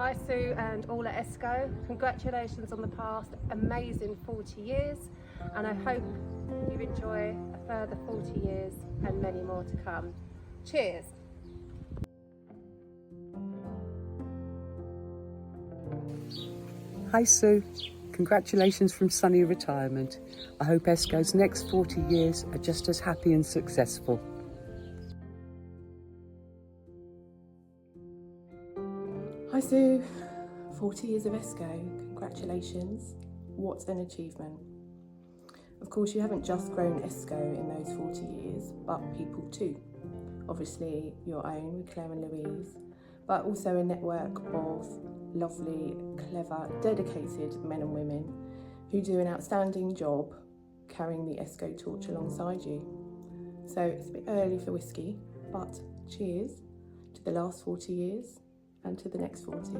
Hi Sue and all at ESco. Congratulations on the past amazing 40 years, and I hope you enjoy a further 40 years and many more to come. Cheers. Hi Sue, congratulations from sunny retirement. I hope ESco's next 40 years are just as happy and successful. Hi Sue, 40 years of ESco, congratulations, what an achievement. Of course you haven't just grown ESco in those 40 years, but people too. Obviously your own with Claire and Louise, but also a network of lovely, clever, dedicated men and women who do an outstanding job carrying the ESco torch alongside you. So it's a bit early for whiskey, but cheers to the last 40 years and to the next 40.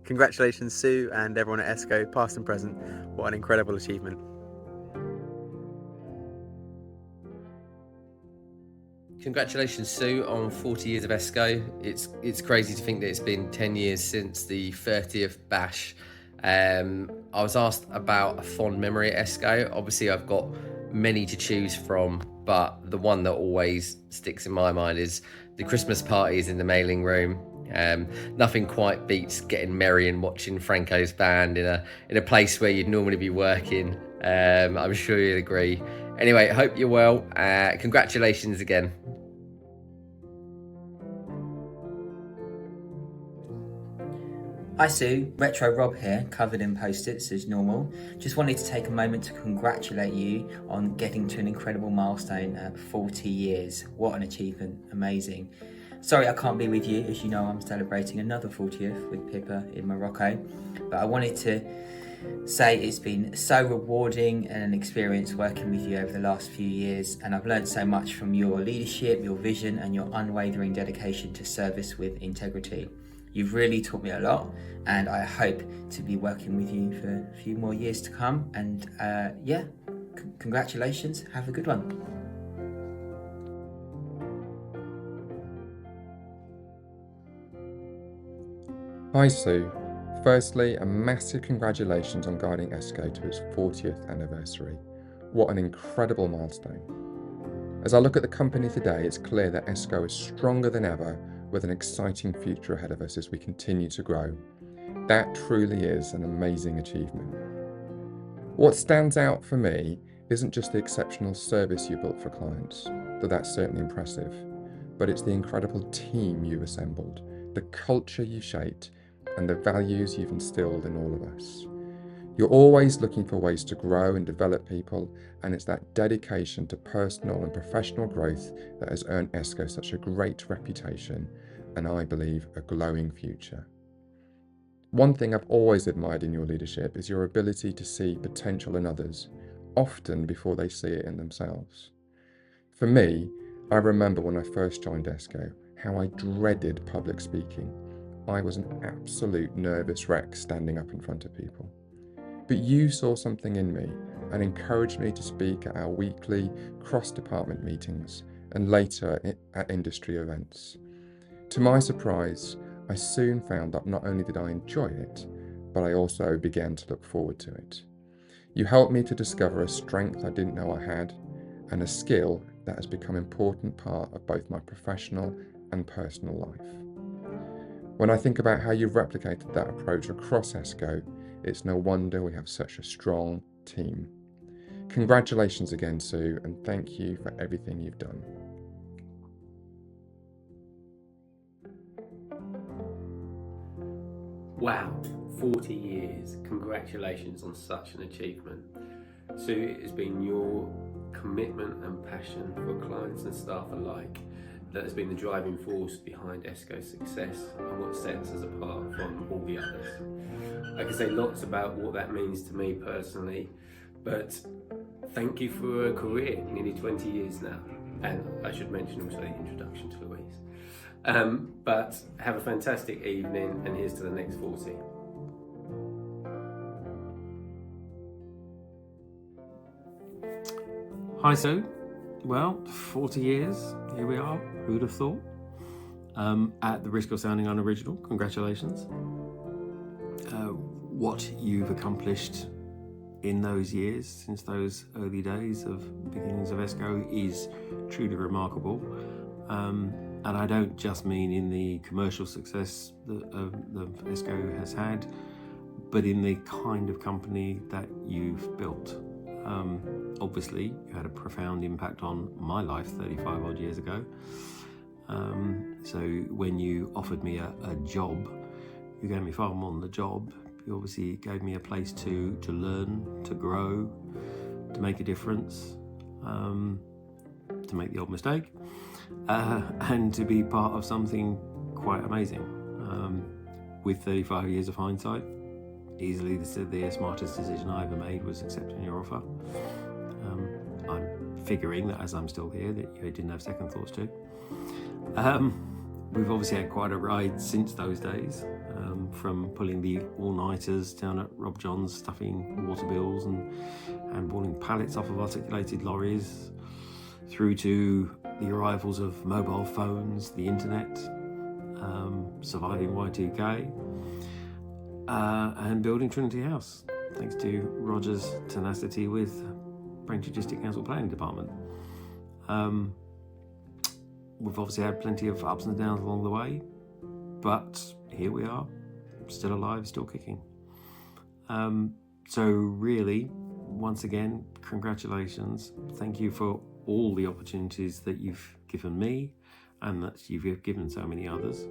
Congratulations Sue and everyone at ESco, past and present. What an incredible achievement. Congratulations Sue on 40 years of ESco. It's crazy to think that it's been 10 years since the 30th bash. I was asked about a fond memory at ESco. Obviously I've got many to choose from, but the one that always sticks in my mind is the Christmas parties in the mailing room. Nothing quite beats getting merry and watching Franco's band in a place where you'd normally be working. I'm sure you'll agree. Anyway, hope you're well. Congratulations again. Hi Sue, Retro Rob here, covered in post-its as normal. Just wanted to take a moment to congratulate you on getting to an incredible milestone at 40 years. What an achievement, amazing. Sorry I can't be with you, as you know I'm celebrating another 40th with Pippa in Morocco, but I wanted to say it's been so rewarding and an experience working with you over the last few years, and I've learned so much from your leadership, your vision and your unwavering dedication to service with integrity. You've really taught me a lot, and I hope to be working with you for a few more years to come. And congratulations, have a good one. Hi Sue. Firstly, a massive congratulations on guiding ESco to its 40th anniversary. What an incredible milestone. As I look at the company today, it's clear that ESco is stronger than ever, with an exciting future ahead of us as we continue to grow. That truly is an amazing achievement. What stands out for me isn't just the exceptional service you built for clients, though that's certainly impressive, but it's the incredible team you've assembled, the culture you shaped, and the values you've instilled in all of us. You're always looking for ways to grow and develop people, and it's that dedication to personal and professional growth that has earned ESco such a great reputation and, I believe, a glowing future. One thing I've always admired in your leadership is your ability to see potential in others, often before they see it in themselves. For me, I remember when I first joined ESco, how I dreaded public speaking. I was an absolute nervous wreck standing up in front of people. But you saw something in me and encouraged me to speak at our weekly cross-department meetings and later at industry events. To my surprise, I soon found that not only did I enjoy it, but I also began to look forward to it. You helped me to discover a strength I didn't know I had, and a skill that has become an important part of both my professional and personal life. When I think about how you've replicated that approach across ESco, it's no wonder we have such a strong team. Congratulations again, Sue, and thank you for everything you've done. Wow, 40 years. Congratulations on such an achievement. Sue, it has been your commitment and passion for clients and staff alike that has been the driving force behind ESco's success and what sets us apart from all the others. I can say lots about what that means to me personally, but thank you for a career, nearly 20 years now. And I should mention also the introduction to Louise. But have a fantastic evening, and here's to the next 40. Hi Sue. Well, 40 years, here we are. Who'd have thought? At the risk of sounding unoriginal, congratulations. What you've accomplished in those years, since those early days of beginnings of ESco, is truly remarkable. And I don't just mean in the commercial success that ESco has had, but in the kind of company that you've built. Obviously, you had a profound impact on my life 35 odd years ago. So when you offered me a job, you gave me far more than the job. You obviously gave me a place to learn, to grow, to make a difference, to make the odd mistake, and to be part of something quite amazing. With 35 years of hindsight, easily the smartest decision I ever made was accepting your offer. I'm figuring that as I'm still here that you didn't have second thoughts too. We've obviously had quite a ride since those days, from pulling the all-nighters down at Rob John's, stuffing water bills and hauling pallets off of articulated lorries, through to the arrivals of mobile phones, the internet, surviving Y2K, and building Trinity House, thanks to Roger's tenacity with Braintree District Council Planning Department. We've obviously had plenty of ups and downs along the way, but here we are, still alive, still kicking. So really, once again, congratulations. Thank you for all the opportunities that you've given me and that you've given so many others.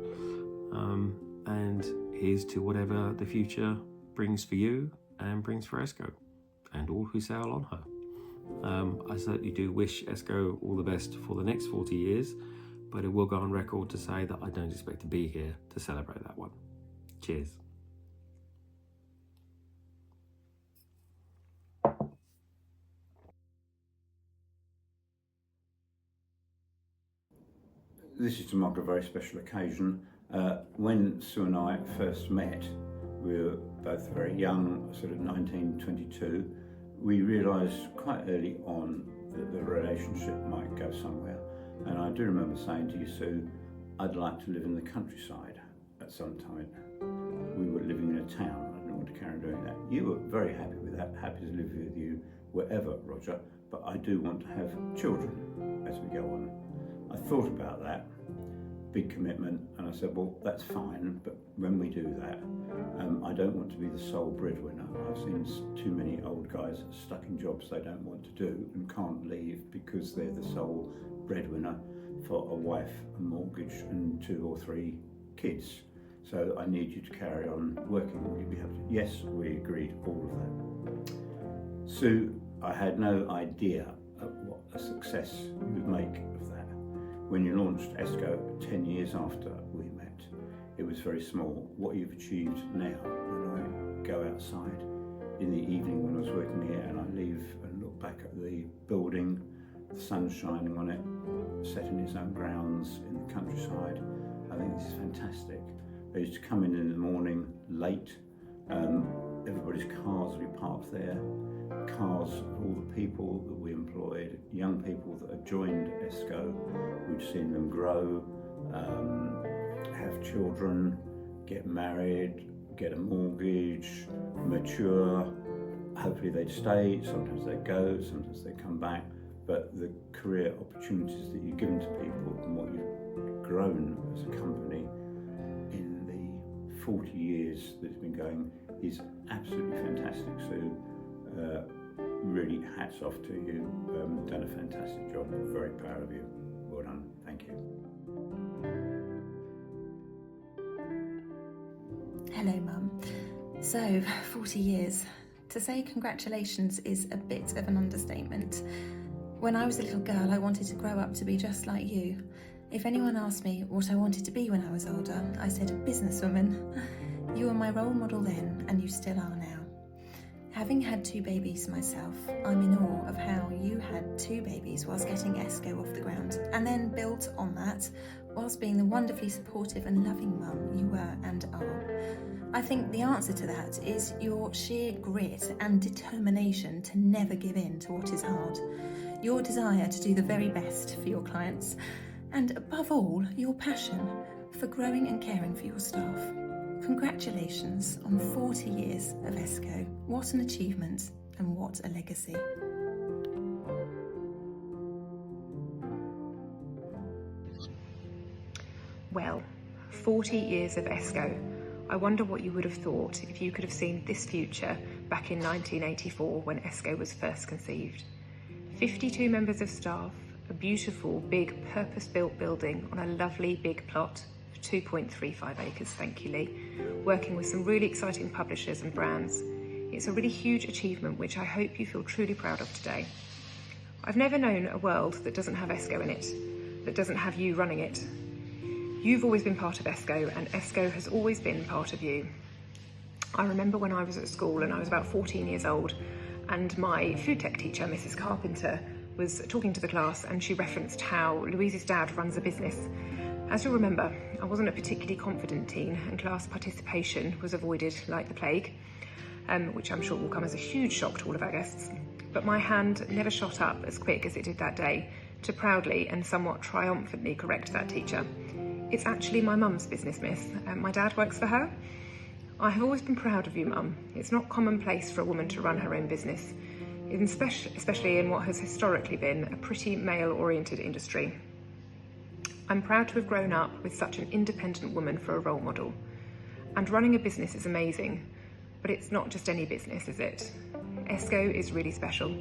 And here's to whatever the future brings for you and brings for ESco and all who sail on her. I certainly do wish ESco all the best for the next 40 years, but it will go on record to say that I don't expect to be here to celebrate that one. Cheers. This is to mark a very special occasion. When Sue and I first met, we were both very young, sort of 19, 22. We realised quite early on that the relationship might go somewhere. And I do remember saying to you, Sue, I'd like to live in the countryside at some time. We were living in a town. I didn't want to carry on doing that. You were very happy with that, happy to live with you wherever, Roger, but I do want to have children as we go on. I thought about that, big commitment, and I said, well, that's fine, but when we do that, I don't want to be the sole breadwinner. I've seen too many old guys stuck in jobs they don't want to do and can't leave because they're the sole breadwinner for a wife, a mortgage, and 2 or 3 kids. So I need you to carry on working. Will you be happy? Yes, we agreed, all of that. Sue, I had no idea of what a success you would make of that. When you launched ESco 10 years after we met, it was very small. What you've achieved now, when I go outside in the evening when I was working here and I leave and look back at the building, the sun shining on it, set in its own grounds in the countryside, I think this is fantastic. I used to come in the morning late, everybody's cars would be parked there, cars of all the people that we employed, young people that had joined ESco. We'd seen them grow, have children, get married, get a mortgage, mature. Hopefully they'd stay, sometimes they go, sometimes they come back. But the career opportunities that you've given to people and what you've grown as a company in the 40 years that it's been going is absolutely fantastic. So really hats off to you. Done a fantastic job. I'm very proud of you. Well done. Thank you. Hello, Mum. So, 40 years. To say congratulations is a bit of an understatement. When I was a little girl, I wanted to grow up to be just like you. If anyone asked me what I wanted to be when I was older, I said a businesswoman. You were my role model then, and you still are now. Having had 2 babies myself, I'm in awe of how you had 2 babies whilst getting ESco off the ground, and then built on that whilst being the wonderfully supportive and loving mum you were and are. I think the answer to that is your sheer grit and determination to never give in to what is hard. Your desire to do the very best for your clients and above all, your passion for growing and caring for your staff. Congratulations on 40 years of ESco. What an achievement and what a legacy. Well, 40 years of ESco. I wonder what you would have thought if you could have seen this future back in 1984 when ESco was first conceived. 52 members of staff, a beautiful big purpose-built building on a lovely big plot of 2.35 acres, thank you Lee, working with some really exciting publishers and brands. It's a really huge achievement which I hope you feel truly proud of today. I've never known a world that doesn't have ESco in it, that doesn't have you running it. You've always been part of ESco and ESco has always been part of you. I remember when I was at school and I was about 14 years old and my food tech teacher, Mrs. Carpenter, was talking to the class and she referenced how Louise's dad runs a business. As you'll remember, I wasn't a particularly confident teen and class participation was avoided like the plague, which I'm sure will come as a huge shock to all of our guests. But my hand never shot up as quick as it did that day to proudly and somewhat triumphantly correct that teacher. It's actually my mum's business, miss. My dad works for her. I have always been proud of you, Mum. It's not commonplace for a woman to run her own business, especially in what has historically been a pretty male-oriented industry. I'm proud to have grown up with such an independent woman for a role model. And running a business is amazing, but it's not just any business, is it? ESco is really special.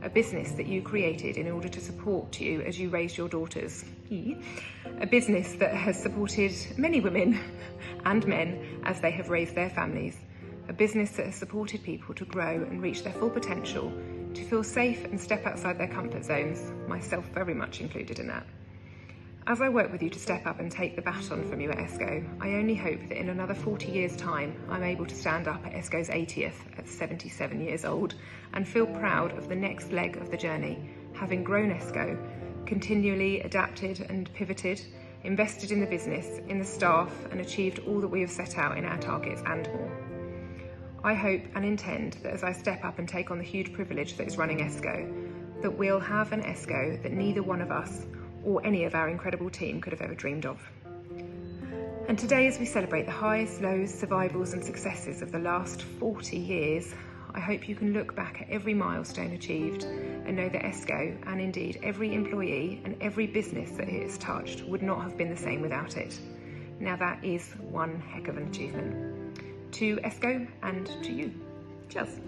A business that you created in order to support you as you raised your daughters. A business that has supported many women and men as they have raised their families. A business that has supported people to grow and reach their full potential, to feel safe and step outside their comfort zones, myself very much included in that. As I work with you to step up and take the baton from you at ESco, I only hope that in another 40 years' time, I'm able to stand up at ESco's 80th at 77 years old and feel proud of the next leg of the journey, having grown ESco, continually adapted and pivoted, invested in the business, in the staff, and achieved all that we have set out in our targets and more. I hope and intend that as I step up and take on the huge privilege that is running ESco, that we'll have an ESco that neither one of us or any of our incredible team could have ever dreamed of. And today, as we celebrate the highs, lows, survivals and successes of the last 40 years, I hope you can look back at every milestone achieved and know that ESco, and indeed every employee and every business that it has touched, would not have been the same without it. Now that is one heck of an achievement. To ESco and to you. Cheers.